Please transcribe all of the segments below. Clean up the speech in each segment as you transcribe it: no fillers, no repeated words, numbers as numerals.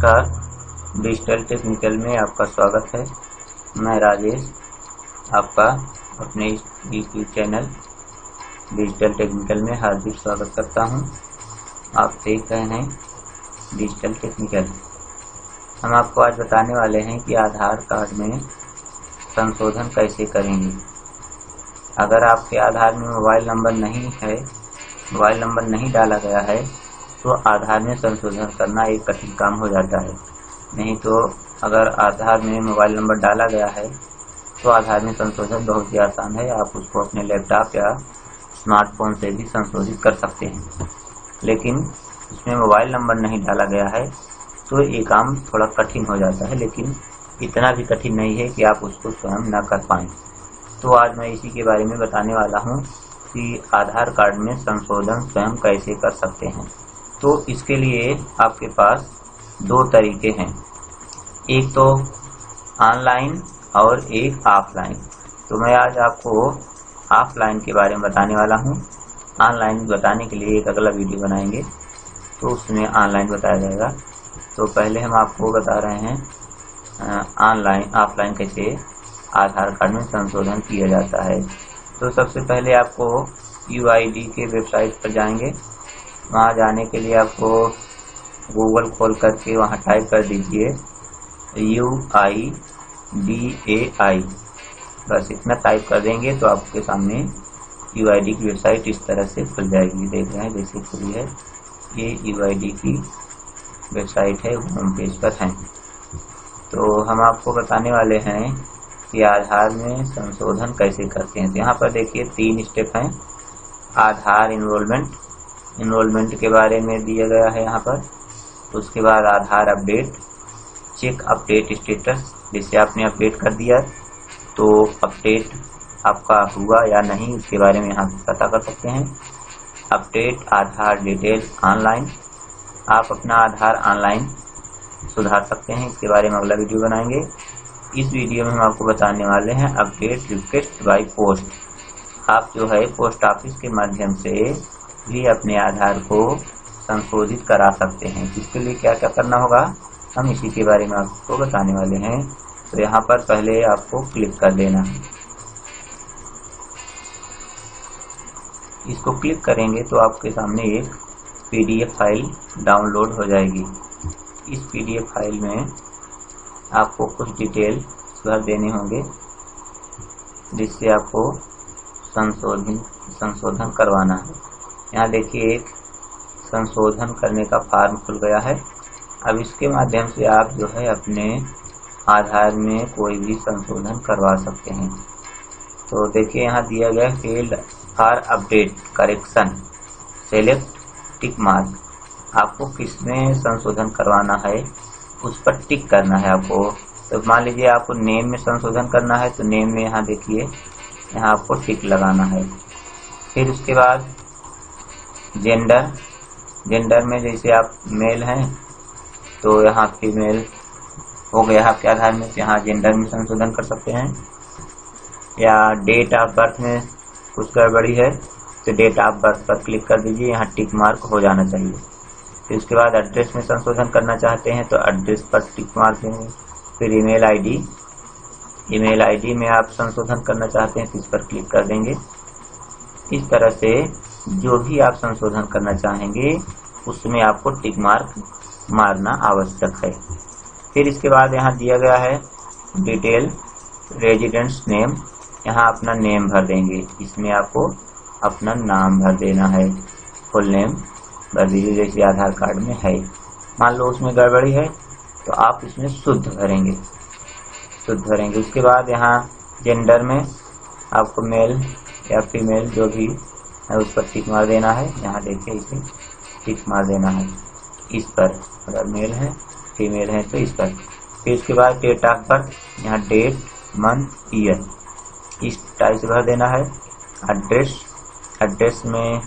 नमस्कार, digital technical में आपका स्वागत है। मैं राजेश आपका अपने यूट्यूब चैनल डिजिटल टेक्निकल में हार्दिक स्वागत करता हूं। आप देख रहे हैं डिजिटल टेक्निकल। हम आपको आज बताने वाले हैं कि आधार कार्ड में संशोधन कैसे करेंगे। अगर आपके आधार में मोबाइल नंबर नहीं डाला गया है तो आधार में संशोधन करना एक कठिन काम हो जाता है। नहीं तो अगर आधार में मोबाइल नंबर डाला गया है तो आधार में संशोधन बहुत ही आसान है। आप उसको अपने लैपटॉप या स्मार्टफोन से भी संशोधित कर सकते हैं। लेकिन उसमें मोबाइल नंबर नहीं डाला गया है तो ये काम थोड़ा कठिन हो जाता है, लेकिन इतना भी कठिन नहीं है कि आप उसको स्वयं न कर पाएँ। तो आज मैं इसी के बारे में बताने वाला हूँ कि आधार कार्ड में संशोधन स्वयं कैसे कर सकते हैं। तो इसके लिए आपके पास दो तरीके हैं, एक तो ऑनलाइन और एक ऑफलाइन। तो मैं आज आपको ऑफलाइन के बारे में बताने वाला हूँ। ऑनलाइन बताने के लिए एक अगला वीडियो बनाएंगे तो उसमें ऑनलाइन बताया जाएगा। तो पहले हम आपको बता रहे हैं ऑफलाइन कैसे आधार कार्ड में संशोधन किया जाता है। तो सबसे पहले आपको UID के वेबसाइट पर जाएंगे। वहाँ जाने के लिए आपको गूगल खोल करके वहाँ टाइप कर दीजिए UIDAI। बस इतना टाइप कर देंगे तो आपके सामने UID की वेबसाइट इस तरह से खुल जाएगी। देख रहे हैं जैसे खुली है, ये UID की वेबसाइट है, होम पेज पर है। तो हम आपको बताने वाले हैं कि आधार में संशोधन कैसे करते हैं। तो यहाँ पर देखिए 3 स्टेप हैं। आधार इनरोलमेंट के बारे में दिया गया है यहाँ पर। उसके बाद आधार अपडेट, चेक अपडेट स्टेटस, जैसे आपने अपडेट कर दिया तो अपडेट आपका हुआ या नहीं उसके बारे में यहाँ पता कर सकते हैं। अपडेट आधार डिटेल ऑनलाइन, आप अपना आधार ऑनलाइन सुधार सकते हैं। इसके बारे में अगला वीडियो बनाएंगे। इस वीडियो में हम आपको बताने वाले हैं अपडेट रिक्वेस्ट बाय पोस्ट। आप जो है पोस्ट ऑफिस के माध्यम से भी अपने आधार को संशोधित करा सकते हैं। इसके लिए क्या क्या करना होगा हम इसी के बारे में आपको बताने वाले हैं। तो यहाँ पर पहले आपको क्लिक कर देना है। इसको क्लिक करेंगे तो आपके सामने एक PDF फाइल डाउनलोड हो जाएगी। इस PDF फाइल में आपको कुछ डिटेल भर देने होंगे जिससे आपको संशोधन करवाना है। यहाँ देखिए एक संशोधन करने का फॉर्म खुल गया है। अब इसके माध्यम से आप जो है अपने आधार में कोई भी संशोधन करवा सकते हैं। तो देखिए यहाँ दिया गया field for update correction select tick mark. आपको किसमें संशोधन करवाना है उस पर टिक करना है आपको। तो मान लीजिए आपको नेम में संशोधन करना है तो नेम में यहाँ देखिए यहाँ आपको टिक लगाना है। फिर उसके बाद जेंडर में जैसे आप मेल हैं तो यहाँ फीमेल हो गया आपके आधार में, यहाँ जेंडर में संशोधन कर सकते हैं। या डेट ऑफ बर्थ में कुछ गड़बड़ी है तो डेट ऑफ बर्थ पर क्लिक कर दीजिए, यहाँ टिक मार्क हो जाना चाहिए। फिर उसके बाद एड्रेस में संशोधन करना चाहते हैं तो एड्रेस पर टिक मार्क देंगे। फिर ईमेल आईडी में आप संशोधन करना चाहते हैं तो इस पर क्लिक कर देंगे। इस तरह से जो भी आप संशोधन करना चाहेंगे उसमें आपको टिक मार्क मारना आवश्यक है। फिर इसके बाद यहाँ दिया गया है डिटेल रेजिडेंट्स नेम, यहाँ अपना नेम भर देंगे। इसमें आपको अपना नाम भर देना है, फुल नेम भर दीजिए जैसे आधार कार्ड में है। मान लो उसमें गड़बड़ी है तो आप इसमें शुद्ध भरेंगे। उसके बाद यहाँ जेंडर में आपको मेल या फीमेल जो भी है उस पर टिक मार देना है। यहाँ देखिए इसे टिक मार देना है इस पर, अगर मेल है फीमेल है तो इस पर। फिर उसके बाद डेट ऑफ बर्थ, यहाँ डेट मंथ ईयर इस टाइप से भर देना है। एड्रेस में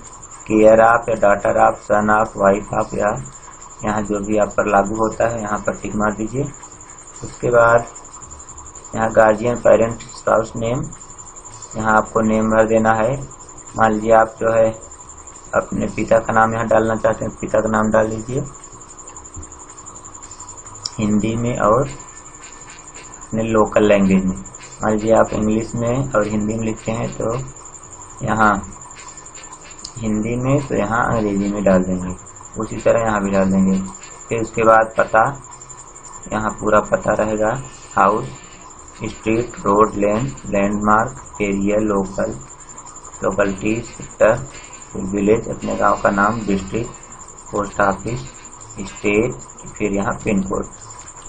केयर ऑफ या daughter of, son of, wife of या यहाँ जो भी आप पर लागू होता है यहाँ पर टिक मार दीजिए। उसके बाद यहाँ गार्जियन पेरेंट स्पाउस नेम, यहाँ आपको नेम भर देना है। मान लीजिए आप जो है अपने पिता का नाम यहाँ डालना चाहते हैं, पिता का नाम डाल दीजिए। हिंदी में और अपने लोकल लैंग्वेज में। मान लीजिए आप इंग्लिश में और हिंदी में लिखते हैं तो यहाँ हिंदी में, तो यहाँ अंग्रेजी में डाल देंगे, उसी तरह यहाँ भी डाल देंगे। फिर उसके बाद पता, यहाँ पूरा पता रहेगा, house, street, road, landmark, area, locality, sector, village, अपने गांव का नाम, डिस्ट्रिक्ट, पोस्ट ऑफिस, स्टेट, फिर यहाँ पिन कोड।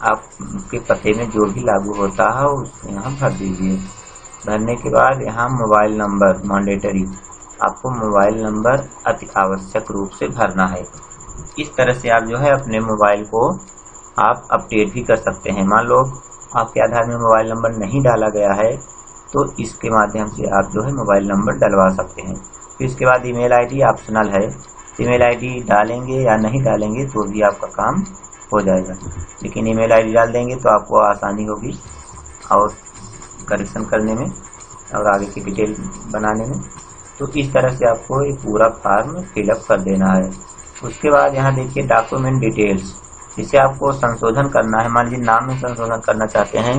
आपके पते में जो भी लागू होता है उसको यहाँ भर दीजिए। भरने के बाद यहाँ मोबाइल नंबर मैंडेटरी, आपको मोबाइल नंबर अति आवश्यक रूप से भरना है। इस तरह से आप जो है अपने मोबाइल को आप अपडेट भी कर सकते हैं। मान लो आपके आधार में मोबाइल नंबर नहीं डाला गया है तो इसके माध्यम से आप जो है मोबाइल नंबर डलवा सकते हैं। फिर इसके बाद ईमेल आईडी ऑप्शनल है, ईमेल आईडी डालेंगे या नहीं डालेंगे तो भी आपका काम हो जाएगा, लेकिन ईमेल आईडी डाल देंगे तो आपको आसानी होगी और करेक्शन करने में और आगे की डिटेल बनाने में। तो इस तरह से आपको ये पूरा फॉर्म फिलअप कर देना है। उसके बाद यहाँ देखिए डॉक्यूमेंट डिटेल्स, इसे आपको संशोधन करना है। मान लीजिए नाम में संशोधन करना चाहते हैं,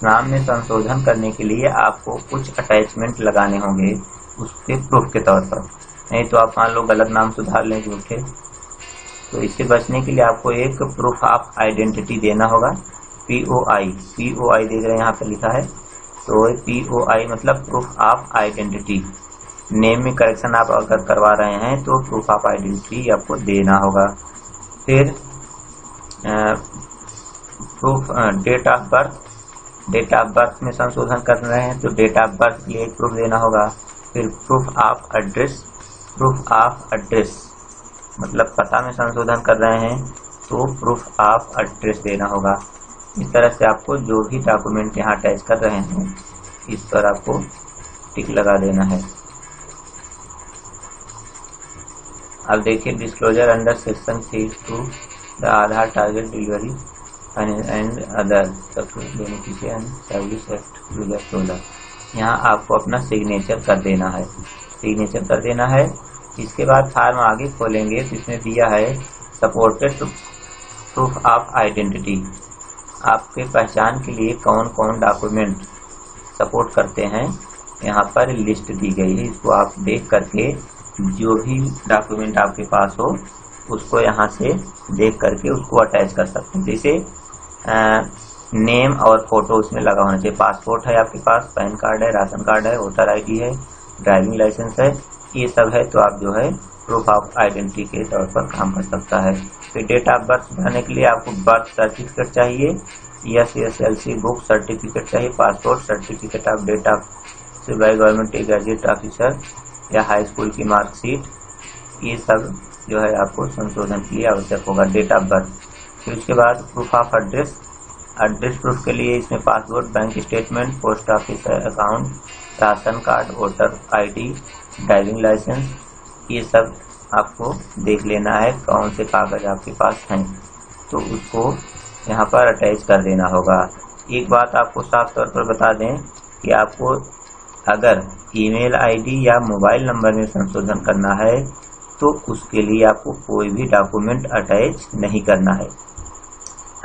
नाम में संशोधन करने के लिए आपको कुछ अटैचमेंट लगाने होंगे उसके प्रूफ के तौर पर। नहीं तो आप मान लो गलत नाम सुधार लें झूठे, तो इससे बचने के लिए आपको एक प्रूफ ऑफ आइडेंटिटी देना होगा। POI देख रहे हैं यहाँ पे लिखा है, तो POI मतलब प्रूफ ऑफ आइडेंटिटी। नेम में करेक्शन आप अगर करवा रहे हैं तो प्रूफ ऑफ आइडेंटिटी आपको देना होगा। फिर प्रूफ डेट ऑफ बर्थ में संशोधन कर रहे हैं तो डेट ऑफ बर्थ के लिए एक प्रूफ देना होगा। फिर प्रूफ ऑफ एड्रेस मतलब पता में संशोधन कर रहे हैं तो प्रूफ ऑफ एड्रेस देना होगा। इस तरह से आपको जो भी डॉक्यूमेंट यहाँ अटैच कर रहे हैं इस पर आपको टिक लगा देना है। अब देखिए disclosure under section 3(2) the Aadhaar target delivery and other beneficiary service act 2016। यहाँ आपको अपना सिग्नेचर कर देना है। इसके बाद फॉर्म आगे खोलेंगे तो इसमें दिया है सपोर्टेड प्रूफ ऑफ आइडेंटिटी। आपके पहचान के लिए कौन कौन डॉक्यूमेंट सपोर्ट करते हैं यहाँ पर लिस्ट दी गई है। इसको आप देख करके जो भी डॉक्यूमेंट आपके पास हो उसको यहाँ से देख करके उसको अटैच कर सकते हैं। जैसे नेम और फोटो उसमें लगा होना चाहिए। पासपोर्ट है आपके पास, पैन कार्ड है, राशन कार्ड है, वोटर आईडी है, ड्राइविंग लाइसेंस है, ये सब है तो आप जो है प्रूफ ऑफ आइडेंटिटी के तौर पर काम कर सकता है। फिर डेट ऑफ बर्थ बनाने के लिए आपको बर्थ सर्टिफिकेट चाहिए या SSLC बुक सर्टिफिकेट चाहिए, passport, certificate of date of by government gazette officer या हाई स्कूल की मार्कशीट, ये सब जो है आपको संशोधन के लिए आवश्यक होगा डेट ऑफ बर्थ। फिर उसके बाद प्रूफ ऑफ एड्रेस प्रूफ के लिए इसमें passport, bank statement, post office account, ration card, voter ID, driving licence, ये सब आपको देख लेना है कौन से कागज आपके पास हैं तो उसको यहाँ पर अटैच कर देना होगा। एक बात आपको साफ तौर पर बता दें कि आपको अगर ईमेल आईडी या मोबाइल नंबर में संशोधन करना है तो उसके लिए आपको कोई भी डॉक्यूमेंट अटैच नहीं करना है।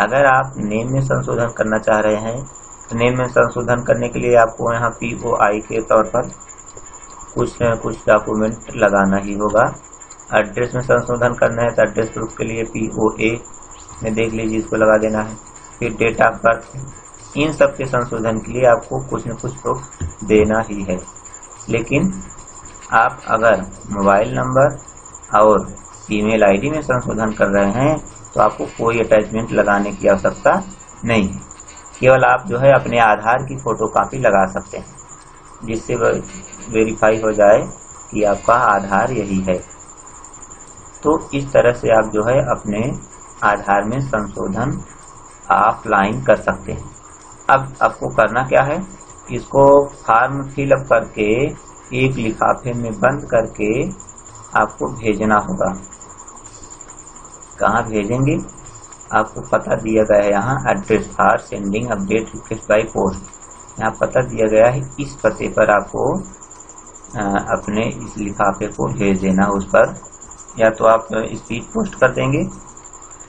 अगर आप नेम में संशोधन करना चाह रहे हैं तो नेम में संशोधन करने के लिए आपको यहाँ POI के तौर पर कुछ न कुछ डॉक्यूमेंट लगाना ही होगा। एड्रेस में संशोधन करना है तो एड्रेस प्रूफ के लिए POA में देख लीजिए इसको लगा देना है। फिर डेट ऑफ बर्थ, इन सब के संशोधन के लिए आपको कुछ न कुछ प्रूफ देना ही है। लेकिन आप अगर मोबाइल नंबर और ईमेल आईडी में संशोधन कर रहे हैं तो आपको कोई अटैचमेंट लगाने की आवश्यकता नहीं है। केवल आप जो है अपने आधार की फोटोकॉपी लगा सकते हैं जिससे वेरीफाई हो जाए कि आपका आधार यही है। तो इस तरह से आप जो है अपने आधार में संशोधन ऑफलाइन कर सकते हैं। अब आपको करना क्या है, इसको फॉर्म फिलअप करके एक लिफाफे में बंद करके आपको भेजना होगा। कहाँ भेजेंगे, आपको पता दिया गया है यहाँ address for sending update request by post. यहाँ पता दिया गया है, इस पते पर आपको अपने इस लिफाफे को भेज देना। उस पर या तो आप स्पीड पोस्ट कर देंगे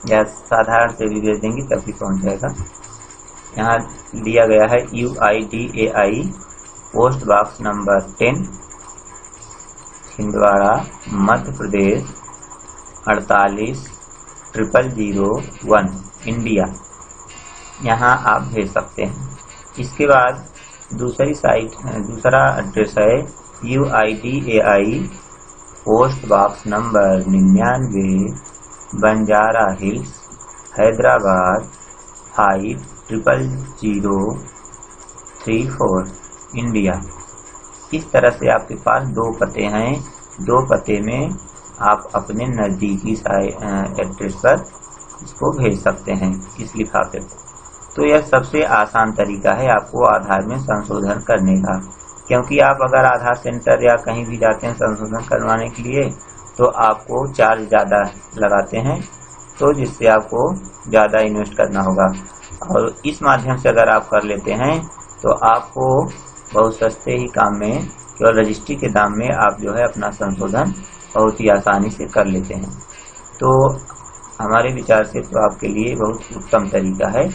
या साधारण से भी भेज देंगे तभी पहुंच जाएगा। यहाँ दिया गया है UIDAI post box number 10 Chhindwara Madhya Pradesh 480001 India. यहाँ आप भेज सकते हैं। इसके बाद दूसरा एड्रेस है UIDAI post box number 99 Banjara hills Hyderabad 500034 India. इस तरह से आपके पास 2 पते हैं। 2 पते में आप अपने नज़दीकी एड्रेस पर इसको भेज सकते हैं, इस लिफाफे को। तो यह सबसे आसान तरीका है आपको आधार में संशोधन करने का, क्योंकि आप अगर आधार सेंटर या कहीं भी जाते हैं संशोधन करवाने के लिए तो आपको चार्ज ज़्यादा लगाते हैं, तो जिससे आपको ज़्यादा इन्वेस्ट करना होगा। और इस माध्यम से अगर आप कर लेते हैं तो आपको बहुत सस्ते ही काम में, केवल रजिस्ट्री के दाम में आप जो है अपना संशोधन बहुत ही आसानी से कर लेते हैं। तो हमारे विचार से तो आपके लिए बहुत उत्तम तरीका है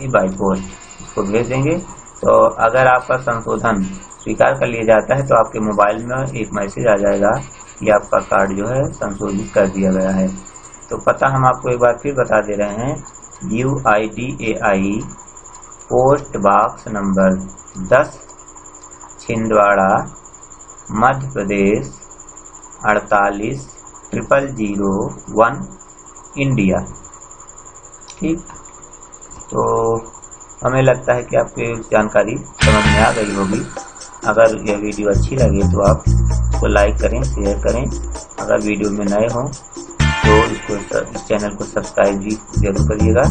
ये बाय पोस्ट। इसको भेज देंगे तो अगर आपका संशोधन स्वीकार कर लिया जाता है तो आपके मोबाइल में एक मैसेज आ जाएगा कि आपका कार्ड जो है संशोधित कर दिया गया है। तो पता हम आपको एक बार फिर बता दे रहे हैं, UIDAI post box number 10 Chhindwara Madhya Pradesh 480001 India. ठीक, तो हमें लगता है कि आपको जानकारी समझ में आ गई होगी। अगर यह वीडियो अच्छी लगे तो आप इसको लाइक करें, शेयर करें। अगर वीडियो में नए हों तो इस चैनल को सब्सक्राइब भी जरूर करिएगा।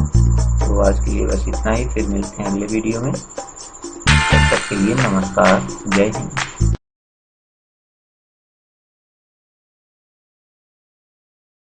तो आज के लिए बस इतना ही, फिर मिलते हैं अगले वीडियो में। तब तक के लिए नमस्कार, जय हिंद।